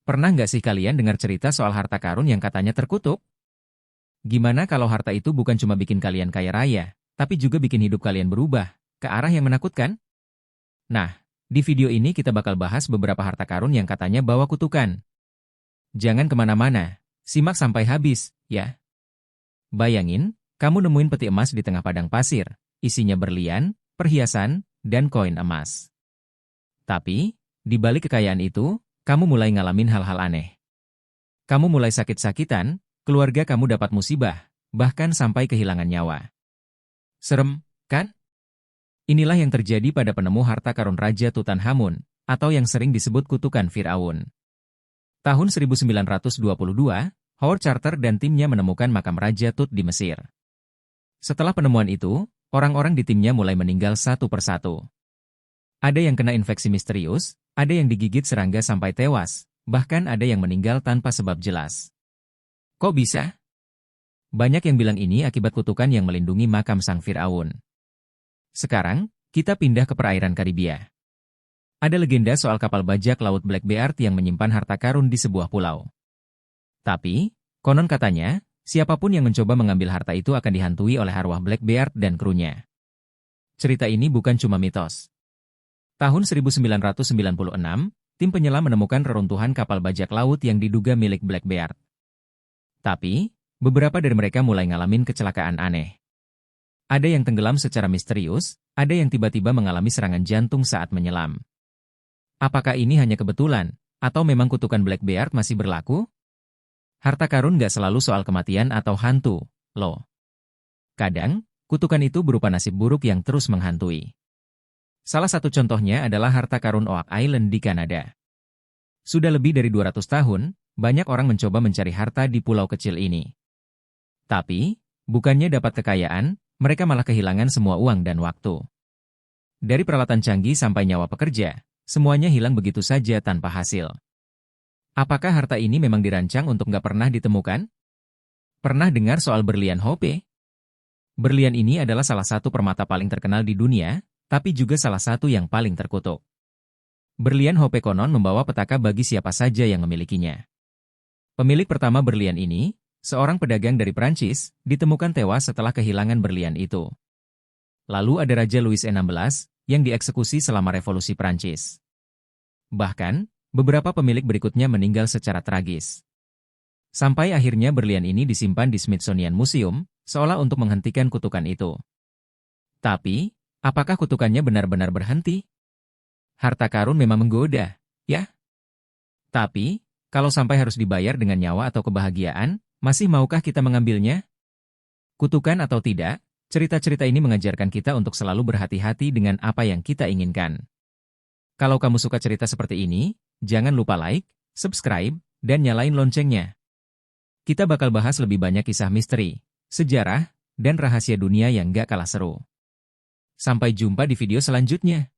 Pernah nggak sih kalian dengar cerita soal harta karun yang katanya terkutuk? Gimana kalau harta itu bukan cuma bikin kalian kaya raya, tapi juga bikin hidup kalian berubah ke arah yang menakutkan? Nah, di video ini kita bakal bahas beberapa harta karun yang katanya bawa kutukan. Jangan kemana-mana, simak sampai habis, ya. Bayangin, kamu nemuin peti emas di tengah padang pasir, isinya berlian, perhiasan, dan koin emas. Tapi, di balik kekayaan itu, kamu mulai ngalamin hal-hal aneh. Kamu mulai sakit-sakitan, keluarga kamu dapat musibah, bahkan sampai kehilangan nyawa. Serem, kan? Inilah yang terjadi pada penemu harta karun Raja Tutankhamun, atau yang sering disebut kutukan Firaun. Tahun 1922, Howard Carter dan timnya menemukan makam Raja Tut di Mesir. Setelah penemuan itu, orang-orang di timnya mulai meninggal satu persatu. Ada yang kena infeksi misterius, ada yang digigit serangga sampai tewas, bahkan ada yang meninggal tanpa sebab jelas. Kok bisa? Banyak yang bilang ini akibat kutukan yang melindungi makam sang Firaun. Sekarang, kita pindah ke perairan Karibia. Ada legenda soal kapal bajak laut Blackbeard yang menyimpan harta karun di sebuah pulau. Tapi, konon katanya, siapapun yang mencoba mengambil harta itu akan dihantui oleh arwah Blackbeard dan krunya. Cerita ini bukan cuma mitos. Tahun 1996, tim penyelam menemukan reruntuhan kapal bajak laut yang diduga milik Blackbeard. Tapi, beberapa dari mereka mulai ngalamin kecelakaan aneh. Ada yang tenggelam secara misterius, ada yang tiba-tiba mengalami serangan jantung saat menyelam. Apakah ini hanya kebetulan, atau memang kutukan Blackbeard masih berlaku? Harta karun nggak selalu soal kematian atau hantu, loh. Kadang, kutukan itu berupa nasib buruk yang terus menghantui. Salah satu contohnya adalah harta karun Oak Island di Kanada. Sudah lebih dari 200 tahun, banyak orang mencoba mencari harta di pulau kecil ini. Tapi, bukannya dapat kekayaan, mereka malah kehilangan semua uang dan waktu. Dari peralatan canggih sampai nyawa pekerja, semuanya hilang begitu saja tanpa hasil. Apakah harta ini memang dirancang untuk nggak pernah ditemukan? Pernah dengar soal berlian Hope? Berlian ini adalah salah satu permata paling terkenal di dunia, tapi juga salah satu yang paling terkutuk. Berlian Hope konon membawa petaka bagi siapa saja yang memilikinya. Pemilik pertama berlian ini, seorang pedagang dari Prancis, ditemukan tewas setelah kehilangan berlian itu. Lalu ada Raja Louis XVI, yang dieksekusi selama Revolusi Prancis. Bahkan, beberapa pemilik berikutnya meninggal secara tragis. Sampai akhirnya berlian ini disimpan di Smithsonian Museum, seolah untuk menghentikan kutukan itu. Tapi, apakah kutukannya benar-benar berhenti? Harta karun memang menggoda, ya? Tapi, kalau sampai harus dibayar dengan nyawa atau kebahagiaan, masih maukah kita mengambilnya? Kutukan atau tidak, cerita-cerita ini mengajarkan kita untuk selalu berhati-hati dengan apa yang kita inginkan. Kalau kamu suka cerita seperti ini, jangan lupa like, subscribe, dan nyalain loncengnya. Kita bakal bahas lebih banyak kisah misteri, sejarah, dan rahasia dunia yang gak kalah seru. Sampai jumpa di video selanjutnya.